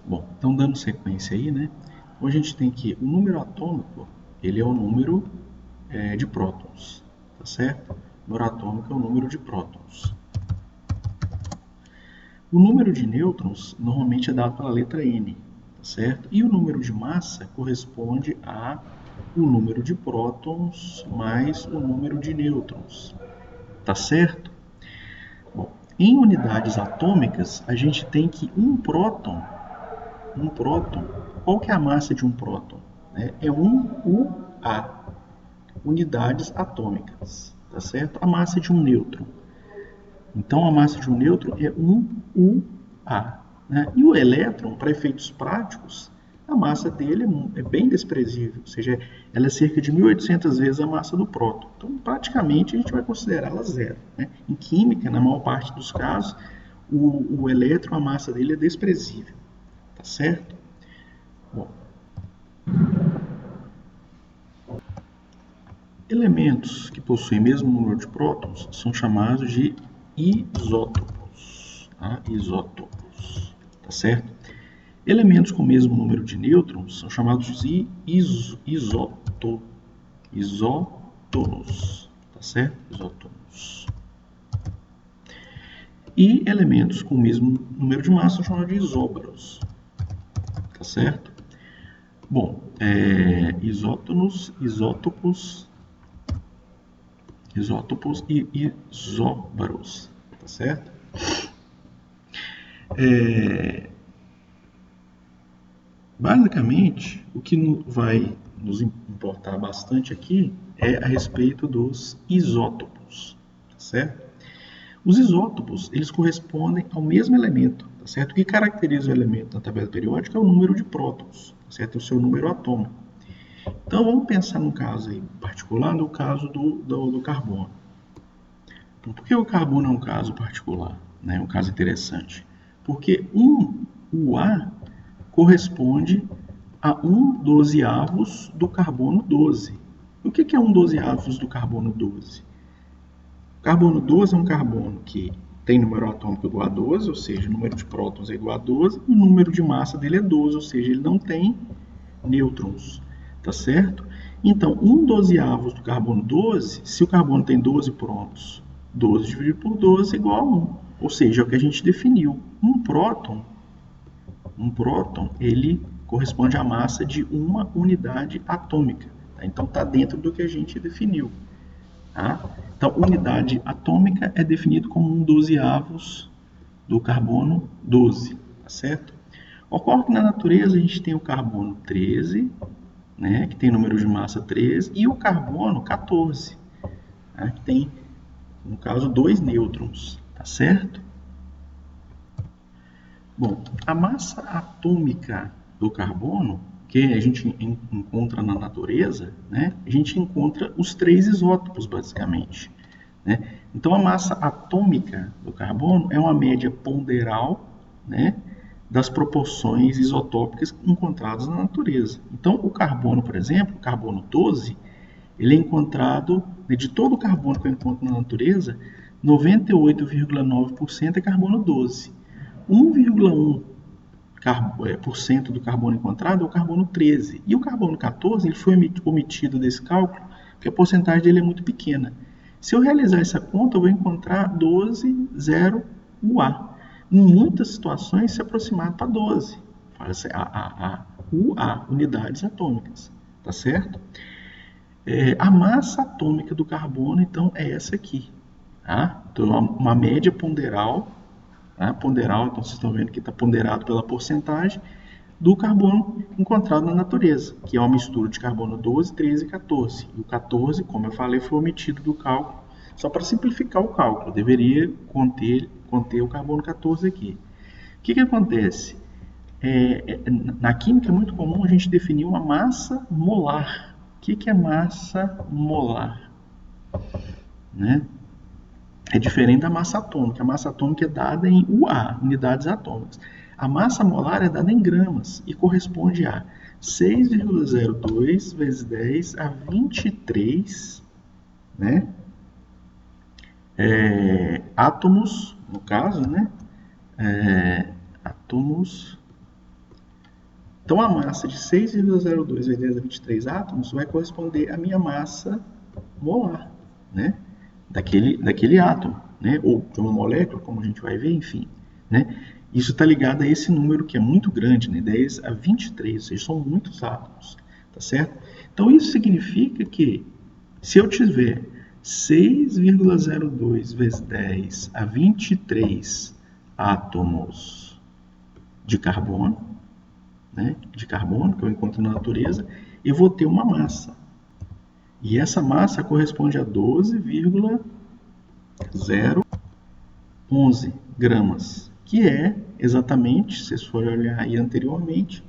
Bom, então dando sequência aí, né? Então a gente tem que o número atômico, ele é o número de prótons, tá certo? O número atômico é o número de prótons. O número de nêutrons normalmente é dado pela letra N, tá certo? E o número de massa corresponde a o número de prótons mais o número de nêutrons, tá certo? Bom, em unidades atômicas, a gente tem que um próton, qual que é a massa de um próton? É 1 UA, unidades atômicas, tá certo? A massa de um nêutron. Então, a massa de um nêutron é 1 UA. Né? E o elétron, para efeitos práticos, a massa dele é bem desprezível, ou seja, ela é cerca de 1.800 vezes a massa do próton. Então, praticamente, a gente vai considerá-la zero. Né? Em química, na maior parte dos casos, o elétron, a massa dele é desprezível, tá certo? Bom, elementos que possuem o mesmo número de prótons são chamados de isótopos. Tá? Isótopos, tá certo? Elementos com o mesmo número de nêutrons são chamados de isótonos, tá certo? Isótonos. E elementos com o mesmo número de massa são chamados de isóbaros, tá certo? Bom, isótonos, isótopos e isóbaros, tá certo? Basicamente, o que vai nos importar bastante aqui é a respeito dos isótopos, tá certo? Os isótopos, eles correspondem ao mesmo elemento, tá certo? O que caracteriza o elemento na tabela periódica é o número de prótons, tá certo? É o seu número atômico. Então, vamos pensar num caso aí particular, no caso do carbono. Então, por que o carbono é um caso particular, né? Um caso interessante? Porque o A corresponde a 1/12 do carbono 12. O que é 1/12 do carbono 12? O carbono 12 é um carbono que tem número atômico igual a 12, ou seja, o número de prótons é igual a 12, e o número de massa dele é 12, ou seja, ele não tem nêutrons, tá certo? Então, 1/12 do carbono 12, se o carbono tem 12 prótons, 12 dividido por 12 é igual a 1. Ou seja, é o que a gente definiu. Um próton, ele corresponde à massa de uma unidade atômica. Tá? Então, está dentro do que a gente definiu. Tá? Então, unidade atômica é definido como 1/12 do carbono 12, tá certo? Ocorre que na natureza a gente tem o carbono 13, né, que tem número de massa 13, e o carbono 14, né, que tem, no caso, 2 nêutrons, tá certo? Bom, a massa atômica do carbono, que a gente encontra na natureza, né, a gente encontra os 3 isótopos, basicamente. Né? Então, a massa atômica do carbono é uma média ponderal, né, das proporções isotópicas encontradas na natureza. Então, o carbono, por exemplo, o carbono 12, ele é encontrado, de todo o carbono que eu encontro na natureza, 98,9% é carbono 12. 1,1% do carbono encontrado é o carbono 13. E o carbono 14 ele foi omitido desse cálculo porque a porcentagem dele é muito pequena. Se eu realizar essa conta, eu vou encontrar 12,0 UA. Em muitas situações, se aproximar para 12. Fala-se UA, unidades atômicas. Tá certo? A massa atômica do carbono, então, é essa aqui. Tá? Então, uma média ponderal, tá? Ponderal, então vocês estão vendo que está ponderado pela porcentagem do carbono encontrado na natureza, que é uma mistura de carbono 12, 13 e 14. E o 14, como eu falei, foi omitido do cálculo, só para simplificar o cálculo, deveria conter o carbono 14 aqui. O que acontece? Na química é muito comum a gente definir uma massa molar. O que é massa molar? Né? É diferente da massa atômica. A massa atômica é dada em UA, unidades atômicas. A massa molar é dada em gramas e corresponde a 6,02 vezes 10 a 23, né? Átomos, no caso, né? Átomos Então, a massa de 6,02 vezes 10 a 23 átomos vai corresponder à minha massa molar, né? Daquele átomo, né? Ou de uma molécula, como a gente vai ver, enfim, né? Isso está ligado a esse número que é muito grande, né? 10 a 23, ou seja, são muitos átomos, tá certo? Então, isso significa que, se eu tiver 6,02 vezes 10 a 23 átomos de carbono, né, que eu encontro na natureza, eu vou ter uma massa. E essa massa corresponde a 12,011 gramas, que é exatamente, se vocês forem olhar aí anteriormente,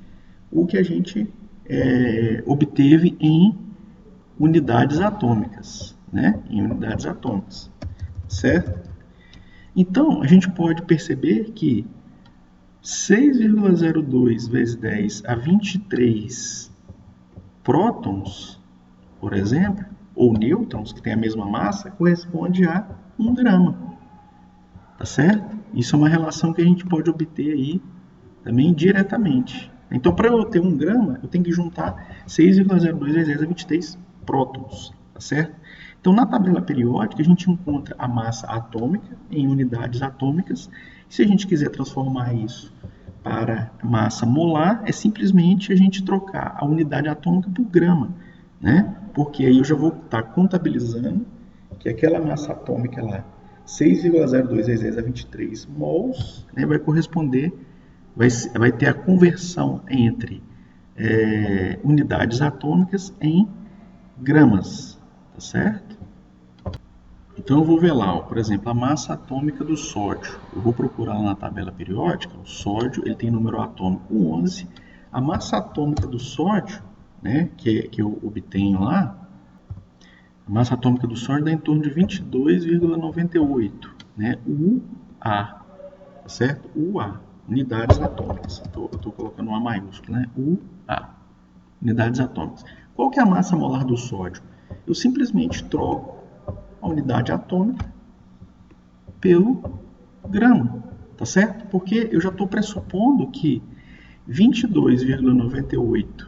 o que a gente obteve em unidades atômicas, né? Em unidades atômicas, certo? Então, a gente pode perceber que 6,02 vezes 10 a 23 prótons, por exemplo, ou nêutrons, que têm a mesma massa, corresponde a 1 grama. Tá certo? Isso é uma relação que a gente pode obter aí também diretamente. Então, para eu ter 1 grama, eu tenho que juntar 6,02 vezes 10 a 23 prótons. Tá certo? Então, na tabela periódica, a gente encontra a massa atômica em unidades atômicas. Se a gente quiser transformar isso para massa molar, é simplesmente a gente trocar a unidade atômica por grama, né? Porque aí eu já vou estar contabilizando que aquela massa atômica lá, 6,02 vezes 10 a 23 mols, né, vai corresponder, vai ter a conversão entre unidades atômicas em gramas, tá certo? Então eu vou ver lá, ó, por exemplo, a massa atômica do sódio. Eu vou procurar lá na tabela periódica, o sódio ele tem número atômico 11. A massa atômica do sódio, né, que eu obtenho lá, a massa atômica do sódio dá em torno de 22,98, né, UA, tá certo? UA, unidades atômicas. Eu estou colocando uma maiúscula, né, UA, unidades atômicas. Qual que é a massa molar do sódio? Eu simplesmente troco a unidade atômica pelo grama, tá certo? Porque eu já estou pressupondo que 22,98,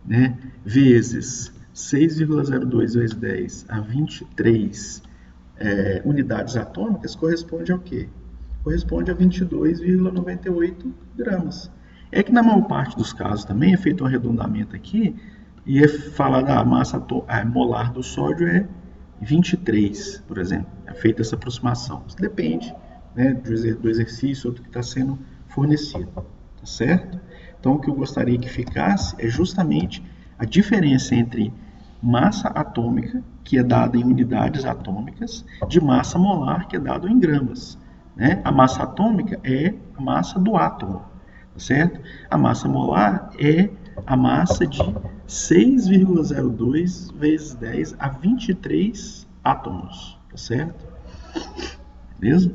né, vezes 6,02 vezes 10 a 23 unidades atômicas corresponde ao quê? Corresponde a 22,98 gramas. É que na maior parte dos casos também é feito um arredondamento aqui e é falado a massa molar do sódio é 23, por exemplo. É feita essa aproximação. Isso depende, né, do exercício outro que está sendo fornecido. Tá certo? Então, o que eu gostaria que ficasse é justamente a diferença entre massa atômica, que é dada em unidades atômicas, de massa molar, que é dado em gramas. Né? A massa atômica é a massa do átomo. Tá certo? A massa molar é a massa de 6,02 vezes 10 a 23 átomos, tá certo? Beleza?